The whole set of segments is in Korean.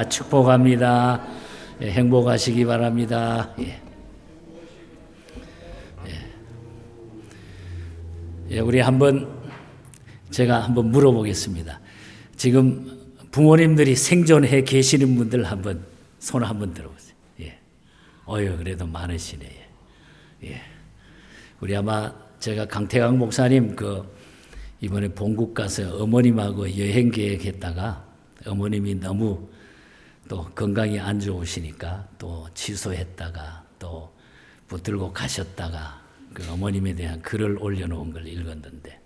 축복합니다. 예, 행복하시기 바랍니다. 예. 예, 우리 제가 한번 물어보겠습니다. 지금 부모님들이 생존해 계시는 분들 손 한번 들어보세요. 예. 그래도 많으시네. 예. 우리 아마 제가 강태강 목사님 이번에 본국 가서 어머님하고 여행 계획했다가 어머님이 너무 또 건강이 안 좋으시니까 또 취소했다가 또 붙들고 가셨다가 그 어머님에 대한 글을 올려놓은 걸 읽었는데,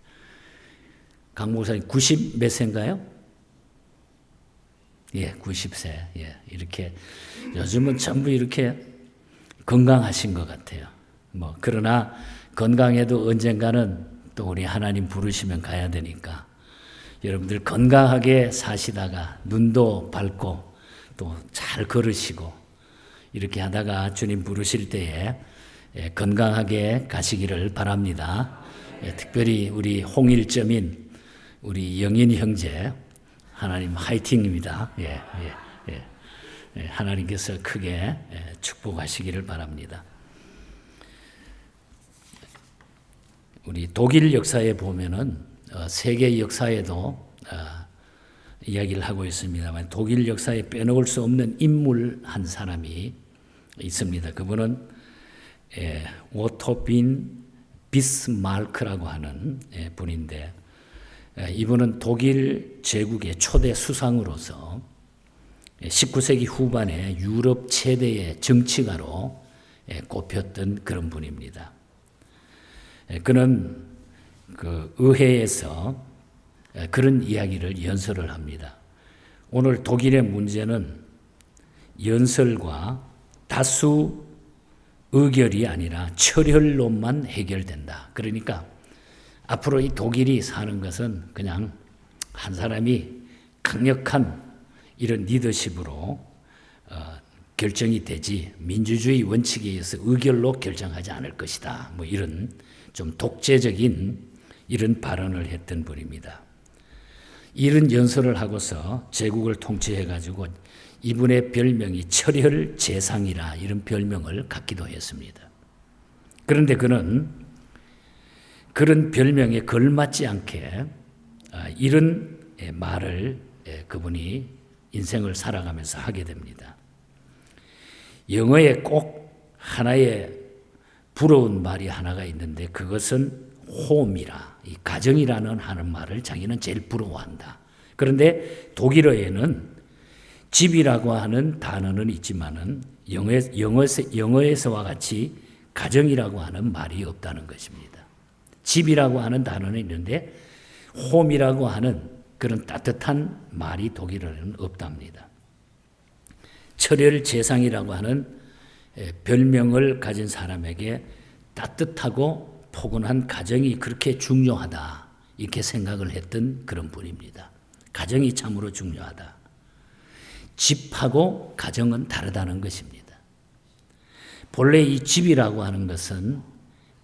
강 목사님 90 몇 세인가요? 예, 90세. 예, 이렇게 요즘은 전부 이렇게 건강하신 것 같아요. 그러나 건강해도 언젠가는 또 우리 하나님 부르시면 가야 되니까 여러분들 건강하게 사시다가 눈도 밝고 또 잘 걸으시고 이렇게 하다가 주님 부르실 때에 건강하게 가시기를 바랍니다. 특별히 우리 홍일점인 우리 영인 형제, 하나님 화이팅입니다. 하나님께서 크게 축복하시기를 바랍니다. 우리 독일 역사에 보면은 세계 역사에도 이야기를 하고 있습니다만 독일 역사에 빼놓을 수 없는 인물 한 사람이 있습니다. 그분은 오토빈 비스마르크라고 하는 분인데, 이분은 독일 제국의 초대 수상으로서 19세기 후반에 유럽 최대의 정치가로 꼽혔던 그런 분입니다. 그는 그 의회에서 그런 이야기를 연설을 합니다. 오늘 독일의 문제는 연설과 다수 의결이 아니라 철혈론만 해결된다. 그러니까 앞으로 이 독일이 사는 것은 그냥 한 사람이 강력한 이런 리더십으로 결정이 되지 민주주의 원칙에 의해서 의결로 결정하지 않을 것이다. 이런 좀 독재적인 이런 발언을 했던 분입니다. 이런 연설을 하고서 제국을 통치해가지고 이분의 별명이 철혈재상이라 이런 별명을 갖기도 했습니다. 그런데 그는 그런 별명에 걸맞지 않게 이런 말을 그분이 인생을 살아가면서 하게 됩니다. 영어에 꼭 하나의 부러운 말이 하나가 있는데 그것은 홈이라, 이 가정이라는 하는 말을 자기는 제일 부러워한다. 그런데 독일어에는 집이라고 하는 단어는 있지만은 영어에서와 같이 가정이라고 하는 말이 없다는 것입니다. 집이라고 하는 단어는 있는데 홈이라고 하는 그런 따뜻한 말이 독일어에는 없답니다. 철혈재상이라고 하는 별명을 가진 사람에게 따뜻하고 포근한 가정이 그렇게 중요하다, 이렇게 생각을 했던 그런 분입니다. 가정이 참으로 중요하다. 집하고 가정은 다르다는 것입니다. 본래 이 집이라고 하는 것은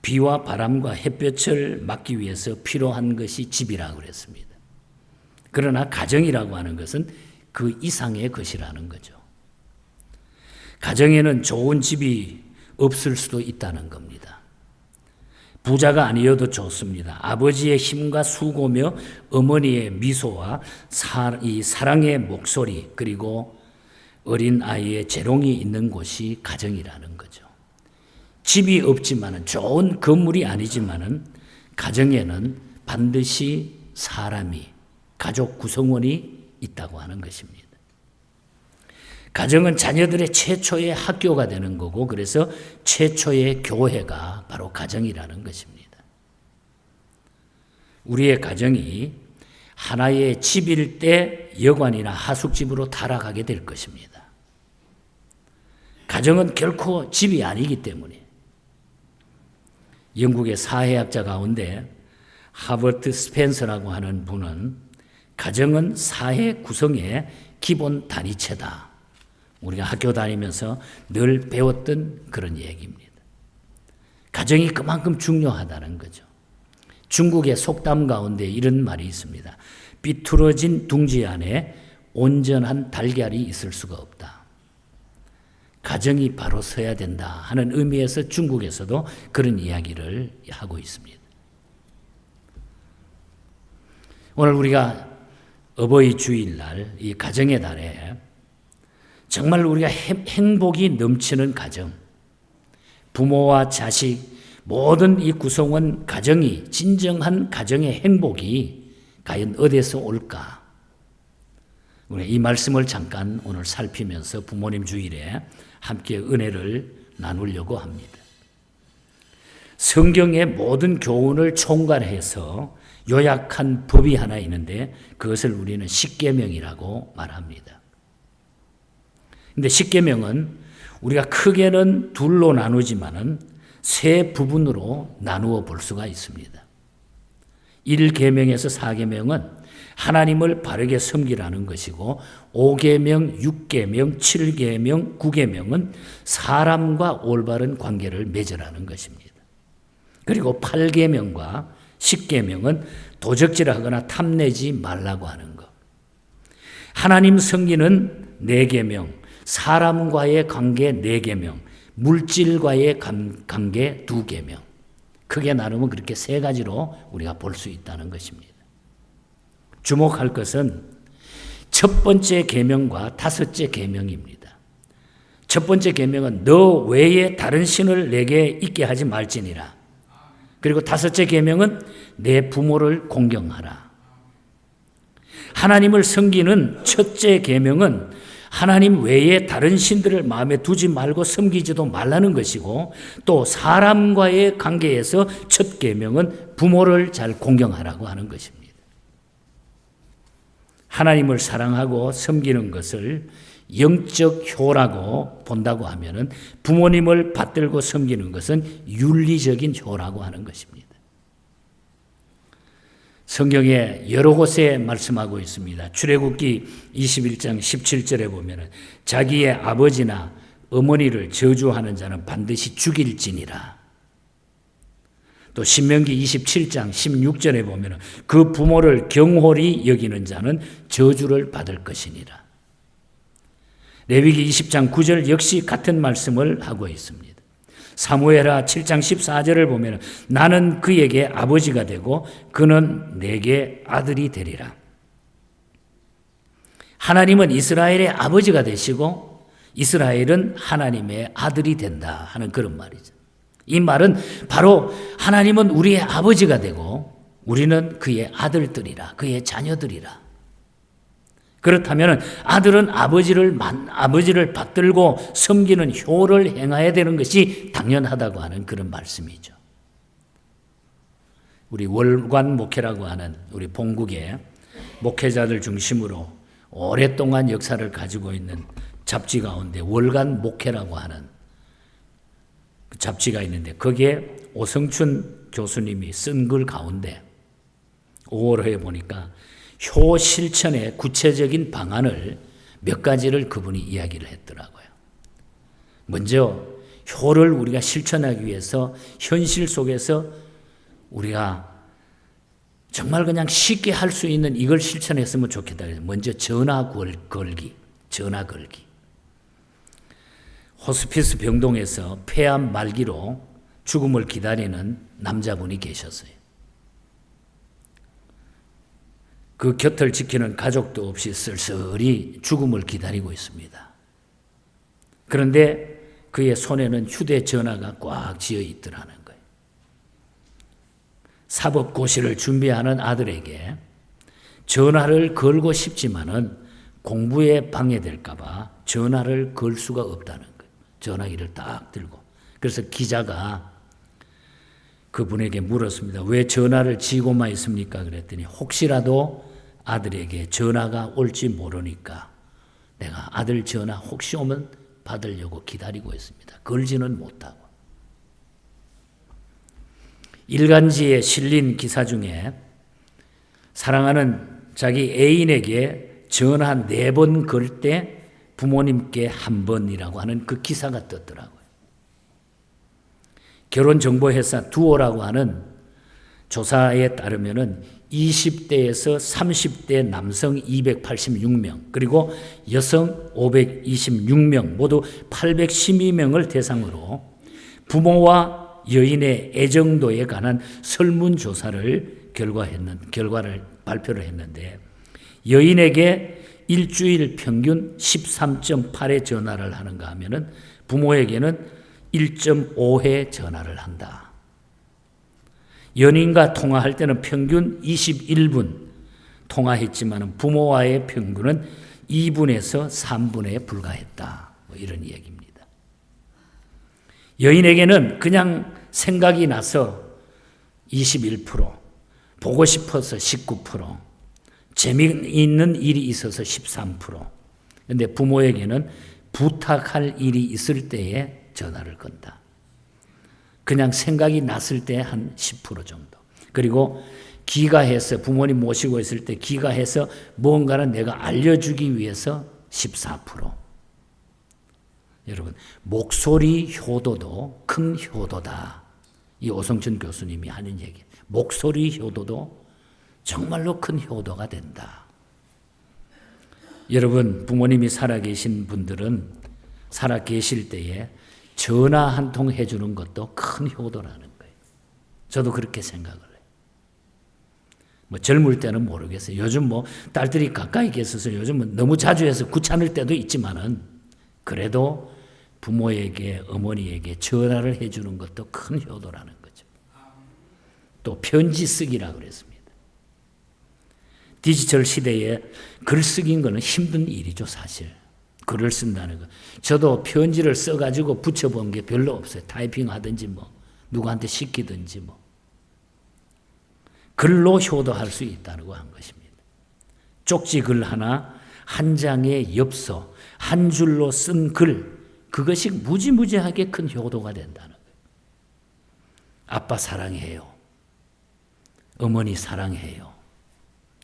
비와 바람과 햇볕을 막기 위해서 필요한 것이 집이라고 그랬습니다. 그러나 가정이라고 하는 것은 그 이상의 것이라는 거죠. 가정에는 좋은 집이 없을 수도 있다는 겁니다. 부자가 아니어도 좋습니다. 아버지의 힘과 수고며 어머니의 미소와 이 사랑의 목소리, 그리고 어린 아이의 재롱이 있는 곳이 가정이라는 거죠. 집이 없지만은, 좋은 건물이 아니지만은 가정에는 반드시 사람이, 가족 구성원이 있다고 하는 것입니다. 가정은 자녀들의 최초의 학교가 되는 거고, 그래서 최초의 교회가 바로 가정이라는 것입니다. 우리의 가정이 하나의 집일 때 여관이나 하숙집으로 타락하게 될 것입니다. 가정은 결코 집이 아니기 때문에. 영국의 사회학자 가운데 하버트 스펜서라고 하는 분은 가정은 사회 구성의 기본 단위체다. 우리가 학교 다니면서 늘 배웠던 그런 얘기입니다. 가정이 그만큼 중요하다는 거죠. 중국의 속담 가운데 이런 말이 있습니다. 삐뚤어진 둥지 안에 온전한 달걀이 있을 수가 없다. 가정이 바로 서야 된다 하는 의미에서 중국에서도 그런 이야기를 하고 있습니다. 오늘 우리가 어버이 주일날 이 가정의 달에 정말 우리가 행복이 넘치는 가정, 부모와 자식 모든 이 구성원 가정이 진정한 가정의 행복이 과연 어디서 올까? 우리 이 말씀을 잠깐 오늘 살피면서 부모님 주일에 함께 은혜를 나누려고 합니다. 성경의 모든 교훈을 총괄해서 요약한 법이 하나 있는데 그것을 우리는 십계명이라고 말합니다. 근데 십계명은 우리가 크게는 둘로 나누지만은 세 부분으로 나누어 볼 수가 있습니다. 1계명에서 4계명은 하나님을 바르게 섬기라는 것이고 5계명, 6계명, 7계명, 9계명은 사람과 올바른 관계를 맺으라는 것입니다. 그리고 8계명과 10계명은 도적질하거나 탐내지 말라고 하는 것. 하나님 섬기는 4계명, 사람과의 관계 4계명, 물질과의 관계 2계명. 크게 나누면 그렇게 3가지로 우리가 볼 수 있다는 것입니다. 주목할 것은 첫 번째 계명과 5째 계명입니다. 첫 번째 계명은 너 외에 다른 신을 내게 있게 하지 말지니라. 그리고 5째 계명은 내 부모를 공경하라. 하나님을 섬기는 첫째 계명은 하나님 외에 다른 신들을 마음에 두지 말고 섬기지도 말라는 것이고 또 사람과의 관계에서 첫 계명은 부모를 잘 공경하라고 하는 것입니다. 하나님을 사랑하고 섬기는 것을 영적 효라고 본다고 하면은 부모님을 받들고 섬기는 것은 윤리적인 효라고 하는 것입니다. 성경에 여러 곳에 말씀하고 있습니다. 출애굽기 21장 17절에 보면은 자기의 아버지나 어머니를 저주하는 자는 반드시 죽일지니라. 또 신명기 27장 16절에 보면은 그 부모를 경홀히 여기는 자는 저주를 받을 것이니라. 레위기 20장 9절 역시 같은 말씀을 하고 있습니다. 사무엘하 7장 14절을 보면 나는 그에게 아버지가 되고 그는 내게 아들이 되리라. 하나님은 이스라엘의 아버지가 되시고 이스라엘은 하나님의 아들이 된다 하는 그런 말이죠. 이 말은 바로 하나님은 우리의 아버지가 되고 우리는 그의 아들들이라, 그의 자녀들이라. 그렇다면 아들은 아버지를 받들고 섬기는 효를 행해야 되는 것이 당연하다고 하는 그런 말씀이죠. 우리 월간 목회라고 하는 우리 본국의 목회자들 중심으로 오랫동안 역사를 가지고 있는 잡지 가운데 월간 목회라고 하는 그 잡지가 있는데 거기에 오성춘 교수님이 쓴 글 가운데 5월호에 보니까 효 실천의 구체적인 방안을 몇 가지를 그분이 이야기를 했더라고요. 먼저 효를 우리가 실천하기 위해서 현실 속에서 우리가 정말 그냥 쉽게 할 수 있는 이걸 실천했으면 좋겠다. 먼저 전화 걸기. 호스피스 병동에서 폐암 말기로 죽음을 기다리는 남자분이 계셨어요. 그 곁을 지키는 가족도 없이 쓸쓸히 죽음을 기다리고 있습니다. 그런데 그의 손에는 휴대전화가 꽉 쥐어 있더라는 거예요. 사법고시를 준비하는 아들에게 전화를 걸고 싶지만은 공부에 방해될까 봐 전화를 걸 수가 없다는 거예요. 전화기를 딱 들고. 그래서 기자가 그분에게 물었습니다. 왜 전화를 쥐고만 있습니까? 그랬더니 혹시라도 아들에게 전화가 올지 모르니까 내가 아들 전화 혹시 오면 받으려고 기다리고 있습니다. 걸지는 못하고. 일간지에 실린 기사 중에 사랑하는 자기 애인에게 전화 4번 걸 때 부모님께 1번이라고 하는 그 기사가 떴더라고요. 결혼정보회사 두오라고 하는 조사에 따르면은 20대에서 30대 남성 286명, 그리고 여성 526명, 모두 812명을 대상으로 부모와 여인의 애정도에 관한 설문조사를 결과를 발표를 했는데, 여인에게 일주일 평균 13.8회 전화를 하는가 하면은 부모에게는 1.5회 전화를 한다. 연인과 통화할 때는 평균 21분 통화했지만 부모와의 평균은 2분에서 3분에 불과했다. 뭐 이런 얘기입니다. 여인에게는 그냥 생각이 나서 21%, 보고 싶어서 19%, 재미있는 일이 있어서 13%. 그런데 부모에게는 부탁할 일이 있을 때에 전화를 건다. 그냥 생각이 났을 때 한 10% 정도. 그리고 기가해서 부모님 모시고 있을 때 기가해서 뭔가를 내가 알려주기 위해서 14%. 여러분, 목소리 효도도 큰 효도다. 이 오성춘 교수님이 하는 얘기. 목소리 효도도 정말로 큰 효도가 된다. 여러분, 부모님이 살아계신 분들은 살아계실 때에 전화 한 통 해주는 것도 큰 효도라는 거예요. 저도 그렇게 생각을 해요. 뭐 젊을 때는 모르겠어요. 요즘 뭐 딸들이 가까이 계셔서 요즘은 너무 자주 해서 귀찮을 때도 있지만은 그래도 부모에게, 어머니에게 전화를 해주는 것도 큰 효도라는 거죠. 또 편지 쓰기라고 그랬습니다. 디지털 시대에 글 쓰기인 거는 힘든 일이죠, 사실. 글을 쓴다는 거. 저도 편지를 써가지고 붙여본 게 별로 없어요. 타이핑 하든지 뭐, 누구한테 시키든지 뭐. 글로 효도할 수 있다고 한 것입니다. 쪽지 글 하나, 한 장의 엽서, 한 줄로 쓴 글, 그것이 무지무지하게 큰 효도가 된다는 거예요. 아빠 사랑해요. 어머니 사랑해요.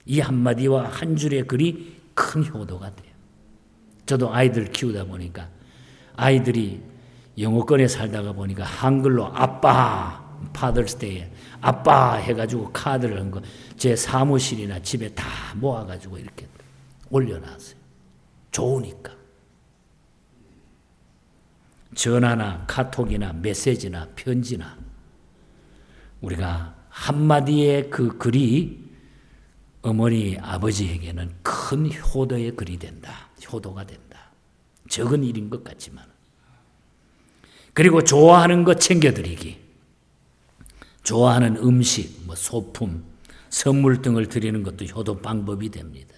이 한마디와 한 줄의 글이 큰 효도가 돼요. 저도 아이들 키우다 보니까 아이들이 영어권에 살다가 보니까 한글로 아빠, 파더스데이에 아빠 해가지고 카드를 한 거 제 사무실이나 집에 다 모아가지고 이렇게 올려놨어요. 좋으니까. 전화나 카톡이나 메시지나 편지나 우리가 한마디의 그 글이 어머니, 아버지에게는 큰 효도의 글이 된다. 효도가 된다. 적은 일인 것 같지만. 그리고 좋아하는 것 챙겨드리기. 좋아하는 음식, 뭐 소품, 선물 등을 드리는 것도 효도 방법이 됩니다.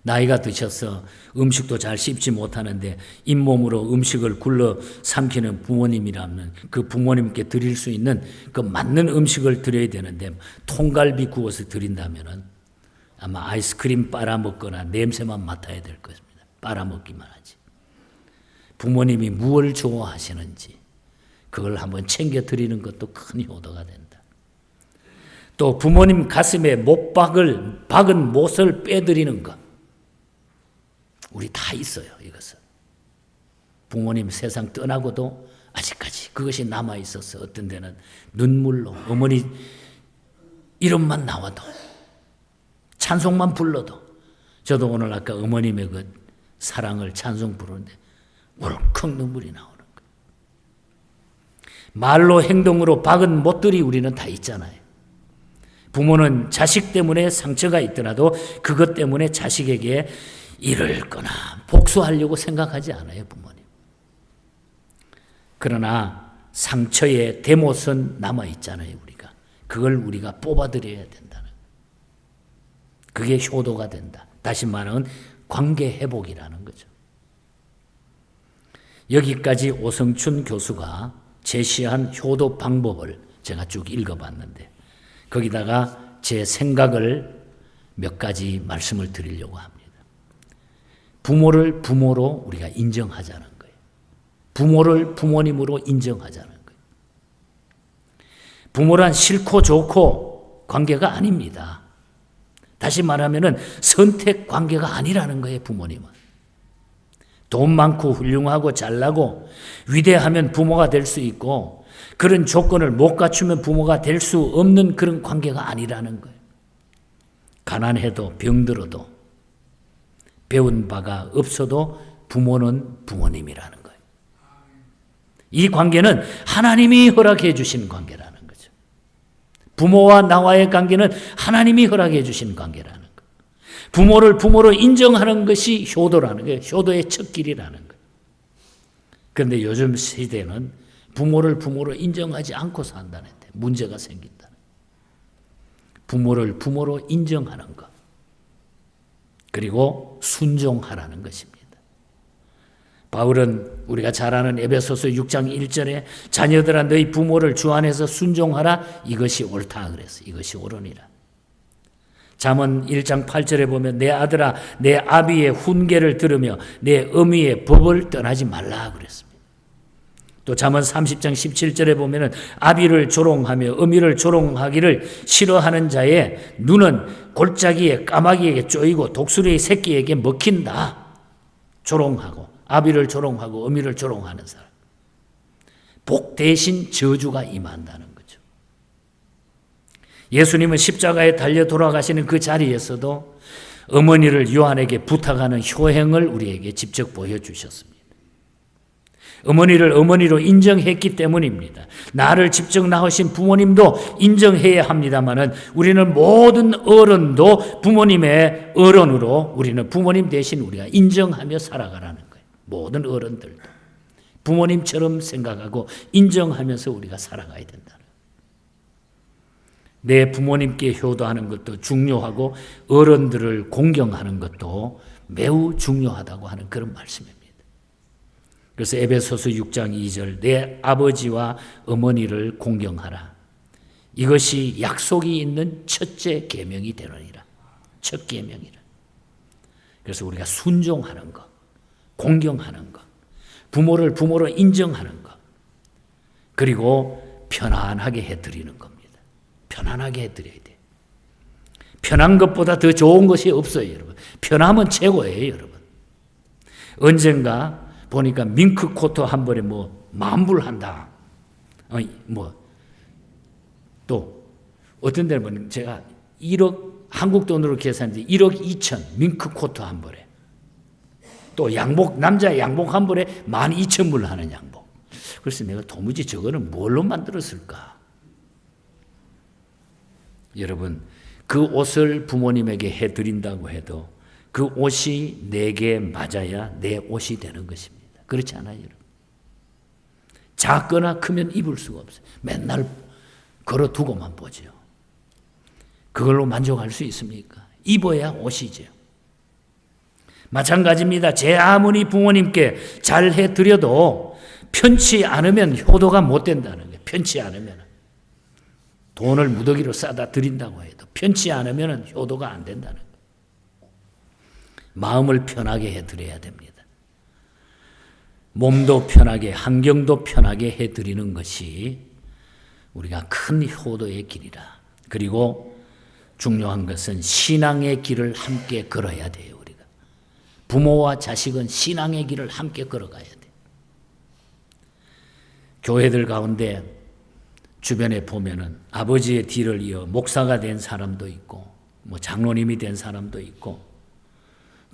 나이가 드셔서 음식도 잘 씹지 못하는데 잇몸으로 음식을 굴러 삼키는 부모님이라면 그 부모님께 드릴 수 있는 그 맞는 음식을 드려야 되는데 통갈비 구워서 드린다면은 아마 아이스크림 빨아먹거나 냄새만 맡아야 될 것입니다. 빨아먹기만 하지. 부모님이 무엇을 좋아하시는지 그걸 한번 챙겨 드리는 것도 큰 효도가 된다. 또 부모님 가슴에 박은 못을 빼드리는 것. 우리 다 있어요, 이것은. 부모님 세상 떠나고도 아직까지 그것이 남아있어서 어떤 데는 눈물로 어머니 이름만 나와도 찬송만 불러도 저도 오늘 아까 어머님의 그 사랑을 찬송 부르는데 울컥 눈물이 나오는 거예요. 말로 행동으로 박은 못들이 우리는 다 있잖아요. 부모는 자식 때문에 상처가 있더라도 그것 때문에 자식에게 이를 거나 복수하려고 생각하지 않아요, 부모님. 그러나 상처의 대못은 남아있잖아요, 우리가. 그걸 우리가 뽑아드려야 된다는 거예요. 그게 효도가 된다. 다시 말하면 관계 회복이라는 거죠. 여기까지 오성춘 교수가 제시한 효도 방법을 제가 쭉 읽어봤는데 거기다가 제 생각을 몇 가지 말씀을 드리려고 합니다. 부모를 부모로 우리가 인정하자는 거예요. 부모를 부모님으로 인정하자는 거예요. 부모란 싫고 좋고 관계가 아닙니다. 다시 말하면 선택 관계가 아니라는 거예요, 부모님은. 돈 많고 훌륭하고 잘나고 위대하면 부모가 될 수 있고 그런 조건을 못 갖추면 부모가 될 수 없는 그런 관계가 아니라는 거예요. 가난해도 병들어도 배운 바가 없어도 부모는 부모님이라는 거예요. 이 관계는 하나님이 허락해 주신 관계라는 거죠. 부모와 나와의 관계는 하나님이 허락해 주신 관계라는 거예요. 부모를 부모로 인정하는 것이 효도라는 거예요. 효도의 첫 길이라는 거예요. 그런데 요즘 시대는 부모를 부모로 인정하지 않고 산다는 데 문제가 생긴다. 부모를 부모로 인정하는 것. 그리고 순종하라는 것입니다. 바울은 우리가 잘 아는 에베소서 6장 1절에 자녀들아 너희 부모를 주 안에서 순종하라 이것이 옳다 그랬어. 이것이 옳으니라. 잠언 1장 8절에 보면 내 아들아 내 아비의 훈계를 들으며 내 어미의 법을 떠나지 말라 그랬습니다. 또 잠언 30장 17절에 보면은 아비를 조롱하며 어미를 조롱하기를 싫어하는 자의 눈은 골짜기에 까마귀에게 쪼이고 독수리의 새끼에게 먹힌다. 조롱하고 아비를 조롱하고 어미를 조롱하는 사람. 복 대신 저주가 임한다는 거죠. 예수님은 십자가에 달려 돌아가시는 그 자리에서도 어머니를 요한에게 부탁하는 효행을 우리에게 직접 보여주셨습니다. 어머니를 어머니로 인정했기 때문입니다. 나를 직접 낳으신 부모님도 인정해야 합니다만은 우리는 모든 어른도 부모님의 어른으로 우리는 부모님 대신 우리가 인정하며 살아가라는 거예요. 모든 어른들도 부모님처럼 생각하고 인정하면서 우리가 살아가야 된다는 거예요. 내 부모님께 효도하는 것도 중요하고 어른들을 공경하는 것도 매우 중요하다고 하는 그런 말씀입니다. 그래서 에베소서 6장 2절 내 아버지와 어머니를 공경하라. 이것이 약속이 있는 첫째 계명이 되느니라. 첫 계명이라. 그래서 우리가 순종하는 것, 공경하는 것, 부모를 부모로 인정하는 것, 그리고 편안하게 해드리는 겁니다. 편안하게 해드려야 돼. 편한 것보다 더 좋은 것이 없어요, 여러분. 편함은 최고예요, 여러분. 언젠가 보니까 밍크 코트 한 벌에 뭐 만불한다. 또 어떤 데는 보면 제가 1억 한국 돈으로 계산해 1억 2천 밍크 코트 한 벌에. 또 양복 남자 양복 한 벌에 12,000불 하는 양복. 그래서 내가 도무지 저거는 뭘로 만들었을까? 여러분 그 옷을 부모님에게 해드린다고 해도 그 옷이 내게 맞아야 내 옷이 되는 것입니다. 그렇지 않아요, 여러분? 작거나 크면 입을 수가 없어요. 맨날 걸어두고만 보죠. 그걸로 만족할 수 있습니까? 입어야 옷이죠. 마찬가지입니다. 제 아무리 부모님께 잘 해드려도 편치 않으면 효도가 못 된다는 거예요. 편치 않으면. 돈을 무더기로 싸다 드린다고 해도 편치 않으면 효도가 안 된다는 거예요. 마음을 편하게 해드려야 됩니다. 몸도 편하게, 환경도 편하게 해드리는 것이 우리가 큰 효도의 길이라. 그리고 중요한 것은 신앙의 길을 함께 걸어야 돼요, 우리가. 부모와 자식은 신앙의 길을 함께 걸어가야 돼요. 교회들 가운데 주변에 보면은 아버지의 뒤를 이어 목사가 된 사람도 있고, 뭐 장로님이 된 사람도 있고,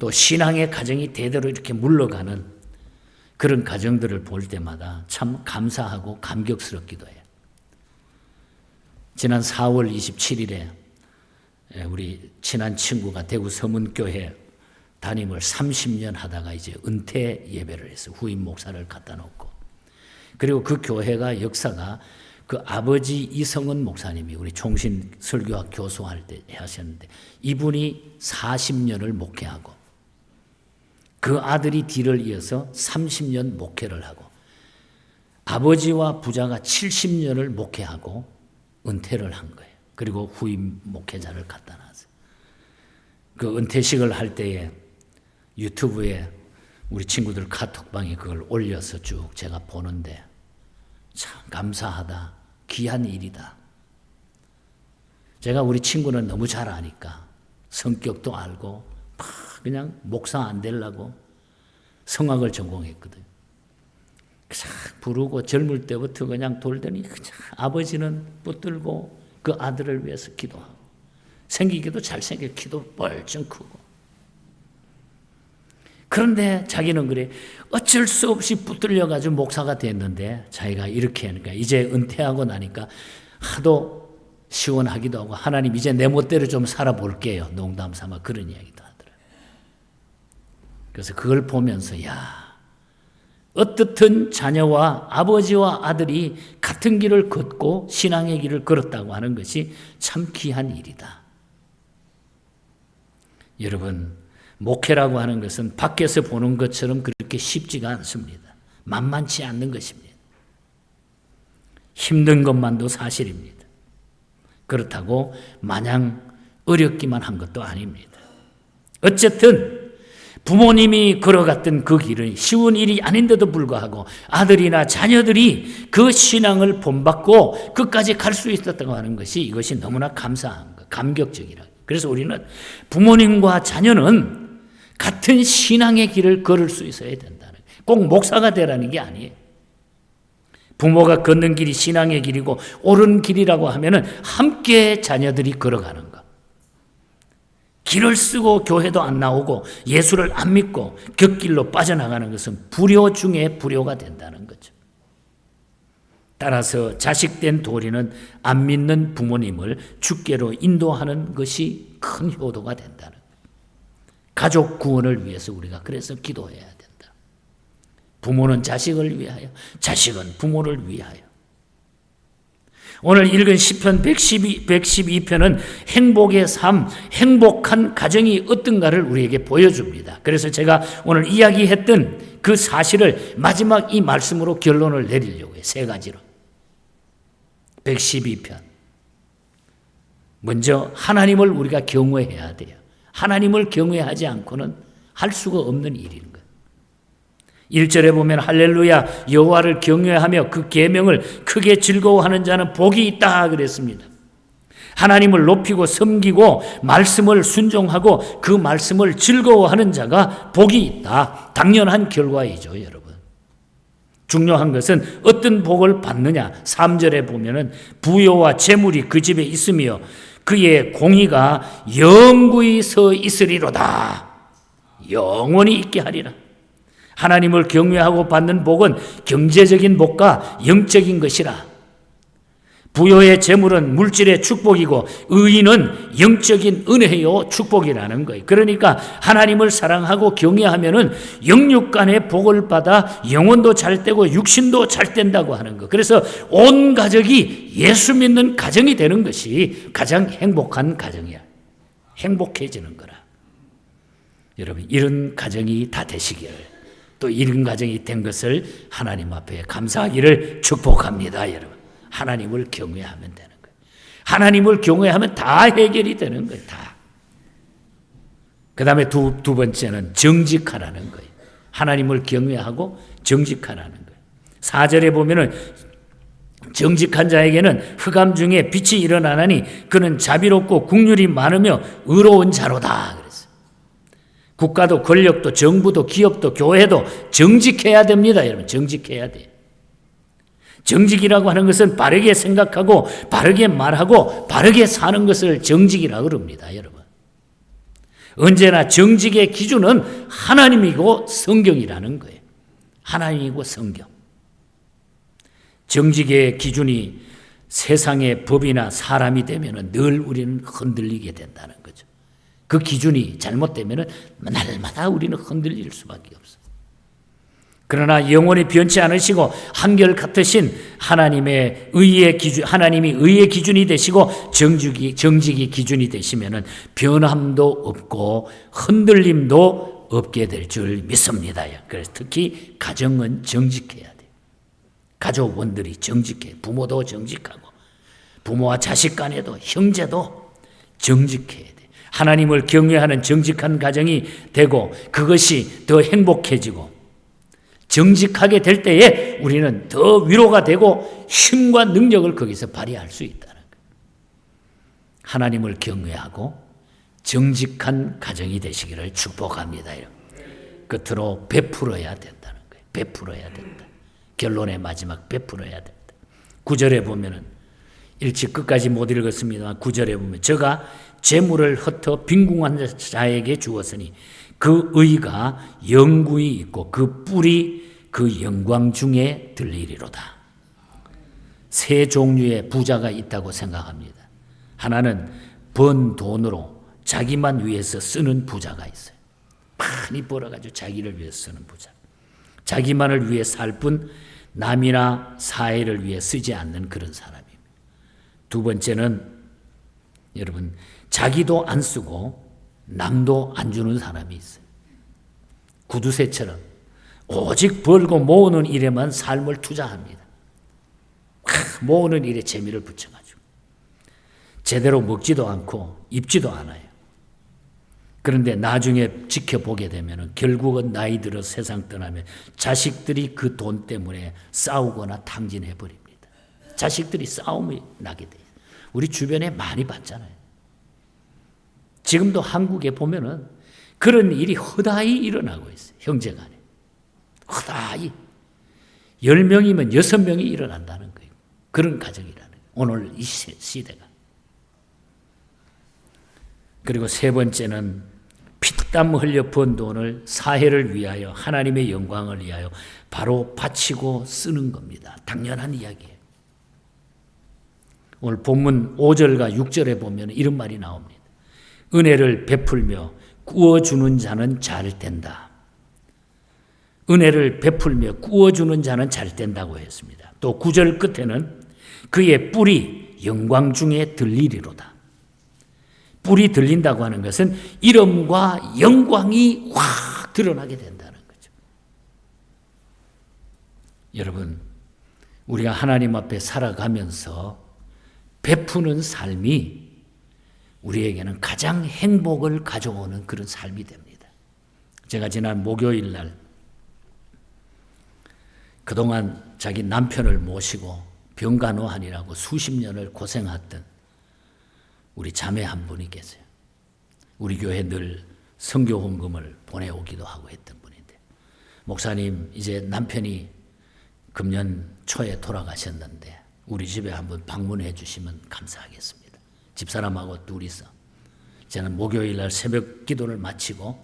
또 신앙의 가정이 대대로 이렇게 물러가는 그런 가정들을 볼 때마다 참 감사하고 감격스럽기도 해요. 지난 4월 27일에 우리 친한 친구가 대구 서문교회 담임을 30년 하다가 이제 은퇴 예배를 해서 후임 목사를 갖다 놓고, 그리고 그 교회가 역사가 그 아버지 이성은 목사님이 우리 총신 설교학 교수할 때 하셨는데 이분이 40년을 목회하고 그 아들이 뒤를 이어서 30년 목회를 하고 아버지와 부자가 70년을 목회하고 은퇴를 한 거예요. 그리고 후임 목회자를 갖다 놨어요. 그 은퇴식을 할 때에 유튜브에 우리 친구들 카톡방에 그걸 올려서 쭉 제가 보는데 참 감사하다. 귀한 일이다. 제가 우리 친구는 너무 잘 아니까 성격도 알고 그냥 목사 안 되려고 성악을 전공했거든요. 부르고 젊을 때부터 그냥 돌더니 아버지는 붙들고 그 아들을 위해서 기도하고 생기기도 잘생겨, 키도 뻘쩍 크고. 그런데 자기는 그래 어쩔 수 없이 붙들려가지고 목사가 됐는데, 자기가 이렇게 하니까 이제 은퇴하고 나니까 하도 시원하기도 하고, 하나님 이제 내 멋대로 좀 살아볼게요, 농담 삼아 그런 이야기도 하더라고요. 그래서 그걸 보면서 야, 어떻든 자녀와 아버지와 아들이 같은 길을 걷고 신앙의 길을 걸었다고 하는 것이 참 귀한 일이다. 여러분, 목회라고 하는 것은 밖에서 보는 것처럼 그렇게 쉽지가 않습니다. 만만치 않는 것입니다. 힘든 것만도 사실입니다. 그렇다고 마냥 어렵기만 한 것도 아닙니다. 어쨌든 부모님이 걸어갔던 그 길은 쉬운 일이 아닌데도 불구하고 아들이나 자녀들이 그 신앙을 본받고 끝까지 갈 수 있었다고 하는 것이, 이것이 너무나 감사한 것, 감격적이라. 그래서 우리는 부모님과 자녀는 같은 신앙의 길을 걸을 수 있어야 된다는 거예요. 꼭 목사가 되라는 게 아니에요. 부모가 걷는 길이 신앙의 길이고 옳은 길이라고 하면은 함께 자녀들이 걸어가는 것. 길을 쓰고 교회도 안 나오고 예수를 안 믿고 곁길로 빠져나가는 것은 불효 중에 불효가 된다는 거죠. 따라서 자식된 도리는 안 믿는 부모님을 주께로 인도하는 것이 큰 효도가 된다는 거예요. 가족 구원을 위해서 우리가 그래서 기도해야 된다. 부모는 자식을 위하여, 자식은 부모를 위하여. 오늘 읽은 시편 112편은 행복의 삶, 행복한 가정이 어떤가를 우리에게 보여줍니다. 그래서 제가 오늘 이야기했던 그 사실을 마지막 이 말씀으로 결론을 내리려고 해요. 세 가지로. 112편. 먼저 하나님을 우리가 경외해야 돼요. 하나님을 경외하지 않고는 할 수가 없는 일인 거예요. 1절에 보면 할렐루야 여호와를 경외하며 그 계명을 크게 즐거워하는 자는 복이 있다 그랬습니다. 하나님을 높이고 섬기고 말씀을 순종하고 그 말씀을 즐거워하는 자가 복이 있다. 당연한 결과이죠, 여러분. 중요한 것은 어떤 복을 받느냐. 3절에 보면은 부요와 재물이 그 집에 있으며 그의 공의가 영구히 서 있으리로다. 영원히 있게 하리라. 하나님을 경외하고 받는 복은 경제적인 복과 영적인 것이라. 부요의 재물은 물질의 축복이고 의인은 영적인 은혜요 축복이라는 거예요. 그러니까 하나님을 사랑하고 경외하면은 영육간의 복을 받아 영혼도 잘 되고 육신도 잘 된다고 하는 거. 그래서 온 가족이 예수 믿는 가정이 되는 것이 가장 행복한 가정이야. 행복해지는 거라. 여러분, 이런 가정이 다 되시기를, 또 이런 가정이 된 것을 하나님 앞에 감사하기를 축복합니다, 여러분. 하나님을 경외하면 되는 거예요. 하나님을 경외하면 다 해결이 되는 거예요. 다. 그 다음에 두 번째는 정직하라는 거예요. 하나님을 경외하고 정직하라는 거예요. 4절에 보면은 정직한 자에게는 흑암 중에 빛이 일어나나니 그는 자비롭고 국률이 많으며 의로운 자로다 그랬어요. 국가도 권력도 정부도 기업도 교회도 정직해야 됩니다, 여러분. 정직해야 돼요. 정직이라고 하는 것은 바르게 생각하고 바르게 말하고 바르게 사는 것을 정직이라고 그럽니다, 여러분. 언제나 정직의 기준은 하나님이고 성경이라는 거예요. 하나님이고 성경. 정직의 기준이 세상의 법이나 사람이 되면 늘 우리는 흔들리게 된다는 거죠. 그 기준이 잘못되면 날마다 우리는 흔들릴 수밖에 없어요. 그러나 영원히 변치 않으시고 한결같으신 하나님의 의의 기준, 하나님이 의의 기준이 되시고 정직이 기준이 되시면은 변함도 없고 흔들림도 없게 될 줄 믿습니다. 그래서 특히 가정은 정직해야 돼. 가족원들이 정직해. 부모도 정직하고 부모와 자식 간에도 형제도 정직해야 돼. 하나님을 경외하는 정직한 가정이 되고 그것이 더 행복해지고 정직하게 될 때에 우리는 더 위로가 되고 힘과 능력을 거기서 발휘할 수 있다는 거예요. 하나님을 경외하고 정직한 가정이 되시기를 축복합니다. 끝으로 베풀어야 된다는 거예요. 베풀어야 된다. 결론의 마지막 베풀어야 된다. 9절에 보면은 일찍 끝까지 못 읽었습니다만 9절에 보면 저가 재물을 흩어 빈궁한 자에게 주었으니 그 의가 영구히 있고 그 뿔이 그 영광 중에 들리리로다. 세 종류의 부자가 있다고 생각합니다. 하나는 번 돈으로 자기만 위해서 쓰는 부자가 있어요. 많이 벌어가지고 자기를 위해서 쓰는 부자. 자기만을 위해 살 뿐 남이나 사회를 위해 쓰지 않는 그런 사람입니다. 두 번째는 여러분, 자기도 안 쓰고 남도 안 주는 사람이 있어요. 구두쇠처럼 오직 벌고 모으는 일에만 삶을 투자합니다. 모으는 일에 재미를 붙여가지고 제대로 먹지도 않고 입지도 않아요. 그런데 나중에 지켜보게 되면 결국은 나이 들어 세상 떠나면 자식들이 그 돈 때문에 싸우거나 탕진해버립니다. 자식들이 싸움이 나게 돼요. 우리 주변에 많이 봤잖아요. 지금도 한국에 보면은 그런 일이 허다히 일어나고 있어요. 형제간에. 허다히. 10명이면 6명이 일어난다는 거예요. 그런 가정이라는 거예요. 오늘 이 시대가. 그리고 세 번째는 피땀 흘려 번 돈을 사회를 위하여 하나님의 영광을 위하여 바로 바치고 쓰는 겁니다. 당연한 이야기예요. 오늘 본문 5절과 6절에 보면 이런 말이 나옵니다. 은혜를 베풀며 구워주는 자는 잘 된다. 은혜를 베풀며 구워주는 자는 잘 된다고 했습니다. 또 9절 끝에는 그의 뿔이 영광 중에 들리리로다. 뿔이 들린다고 하는 것은 이름과 영광이 확 드러나게 된다는 거죠. 여러분, 우리가 하나님 앞에 살아가면서 베푸는 삶이 우리에게는 가장 행복을 가져오는 그런 삶이 됩니다. 제가 지난 목요일 날 그동안 자기 남편을 모시고 병간호하느라고 수십 년을 고생했던 우리 자매 한 분이 계세요. 우리 교회 늘 선교 헌금을 보내오기도 하고 했던 분인데, 목사님 이제 남편이 금년 초에 돌아가셨는데 우리 집에 한번 방문해 주시면 감사하겠습니다. 집사람하고 둘이서 저는 목요일 날 새벽 기도를 마치고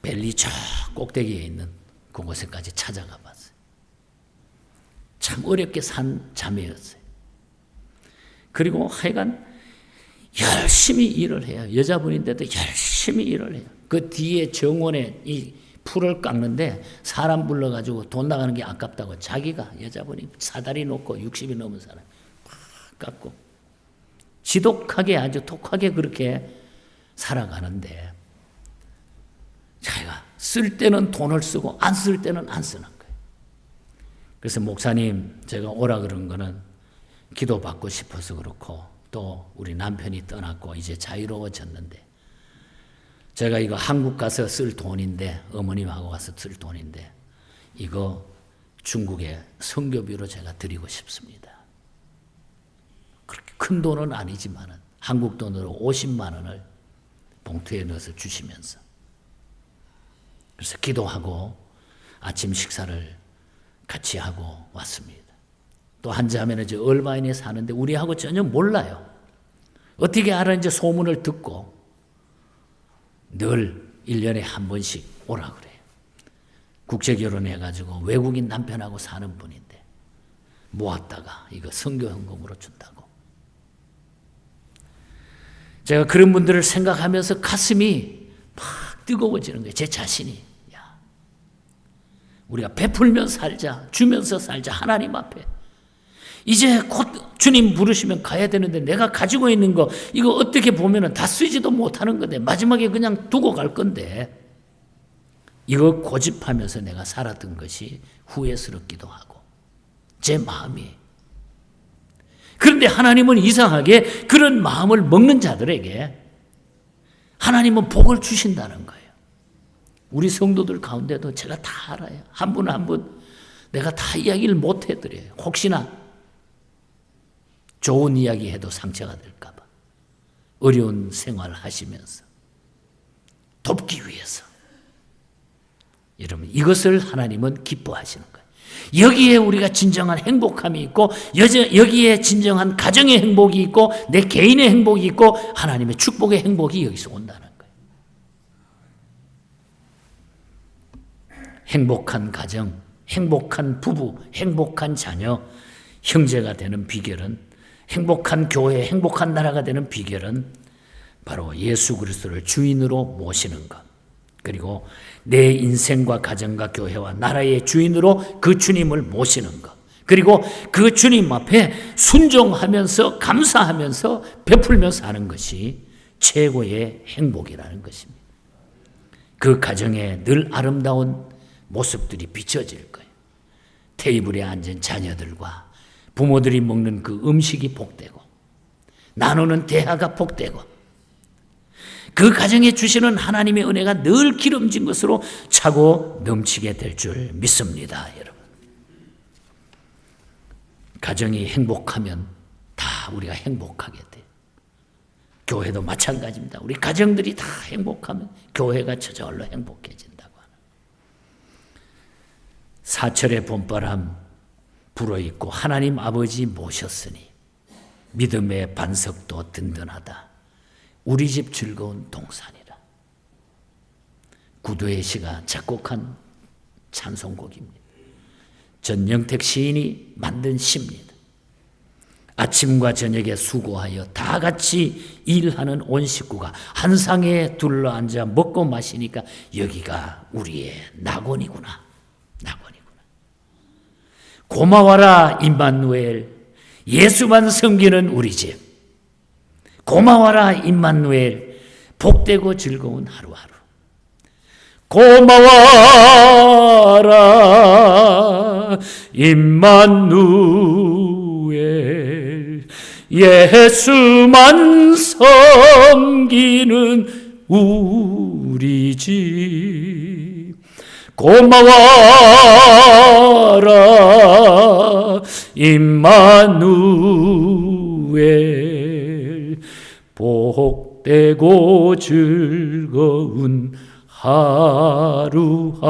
벨리 저 꼭대기에 있는 그곳에까지 찾아가 봤어요. 참 어렵게 산 자매였어요. 그리고 하여간 열심히 일을 해요. 여자분인데도 열심히 일을 해요. 그 뒤에 정원에 이 풀을 깎는데 사람 불러가지고 돈 나가는 게 아깝다고 자기가 여자분이 사다리 놓고 60이 넘은 사람 팍 깎고 지독하게 아주 독하게 그렇게 살아가는데 자기가 쓸 때는 돈을 쓰고 안 쓸 때는 안 쓰는 거예요. 그래서 목사님 제가 오라 그런 거는 기도받고 싶어서 그렇고 또 우리 남편이 떠났고 이제 자유로워졌는데 제가 이거 한국 가서 쓸 돈인데 어머님하고 가서 쓸 돈인데 이거 중국에 선교비로 제가 드리고 싶습니다. 그렇게 큰 돈은 아니지만 한국 돈으로 50만 원을 봉투에 넣어서 주시면서 그래서 기도하고 아침 식사를 같이 하고 왔습니다. 또 한 자매는 저 얼마인에 사는데 우리하고 전혀 몰라요. 어떻게 알아? 이제 소문을 듣고 늘 1년에 한 번씩 오라 그래요. 국제결혼해가지고 외국인 남편하고 사는 분인데 모았다가 이거 선교헌금으로 준다고. 제가 그런 분들을 생각하면서 가슴이 막 뜨거워지는 거예요. 제 자신이. 야, 우리가 베풀면 살자, 주면서 살자, 하나님 앞에. 이제 곧 주님 부르시면 가야 되는데 내가 가지고 있는 거 이거 어떻게 보면 다 쓰지도 못하는 건데 마지막에 그냥 두고 갈 건데 이거 고집하면서 내가 살았던 것이 후회스럽기도 하고 제 마음이. 그런데 하나님은 이상하게 그런 마음을 먹는 자들에게 하나님은 복을 주신다는 거예요. 우리 성도들 가운데도 제가 다 알아요. 한 분 한 분 내가 다 이야기를 못 해드려요. 혹시나 좋은 이야기 해도 상처가 될까 봐. 어려운 생활을 하시면서 돕기 위해서. 여러분 이것을 하나님은 기뻐하시는 거예요. 여기에 우리가 진정한 행복함이 있고 여기에 진정한 가정의 행복이 있고 내 개인의 행복이 있고 하나님의 축복의 행복이 여기서 온다는 거예요. 행복한 가정, 행복한 부부, 행복한 자녀, 형제가 되는 비결은, 행복한 교회, 행복한 나라가 되는 비결은 바로 예수 그리스도를 주인으로 모시는 것, 그리고 내 인생과 가정과 교회와 나라의 주인으로 그 주님을 모시는 것, 그리고 그 주님 앞에 순종하면서 감사하면서 베풀며 사는 것이 최고의 행복이라는 것입니다. 그 가정에 늘 아름다운 모습들이 비춰질 거예요. 테이블에 앉은 자녀들과 부모들이 먹는 그 음식이 복되고 나누는 대화가 복되고 그 가정에 주시는 하나님의 은혜가 늘 기름진 것으로 차고 넘치게 될 줄 믿습니다, 여러분. 가정이 행복하면 다 우리가 행복하게 돼요. 교회도 마찬가지입니다. 우리 가정들이 다 행복하면 교회가 저절로 행복해진다고 하는. 사철의 봄바람 불어있고 하나님 아버지 모셨으니 믿음의 반석도 든든하다. 우리 집 즐거운 동산이라. 구도의 시가 작곡한 찬송곡입니다. 전영택 시인이 만든 시입니다. 아침과 저녁에 수고하여 다 같이 일하는 온 식구가 한 상에 둘러앉아 먹고 마시니까 여기가 우리의 낙원이구나. 낙원이구나. 고마워라 임마누엘, 예수만 섬기는 우리 집. 고마워라 임마누엘, 복되고 즐거운 하루하루. 고마워라 임마누엘, 예수만 섬기는 우리 집. 고마워라 임마누엘, 복되고 즐거운 하루하루.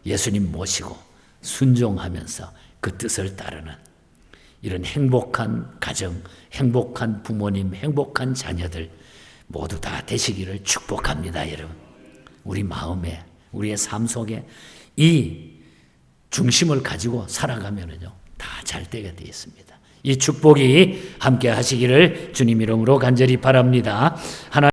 예수님 모시고 순종하면서 그 뜻을 따르는 이런 행복한 가정, 행복한 부모님, 행복한 자녀들 모두 다 되시기를 축복합니다, 여러분. 우리 마음에, 우리의 삶 속에 이 중심을 가지고 살아가면은요, 다 잘 되게 되어 있습니다. 이 축복이 함께 하시기를 주님 이름으로 간절히 바랍니다. 하나님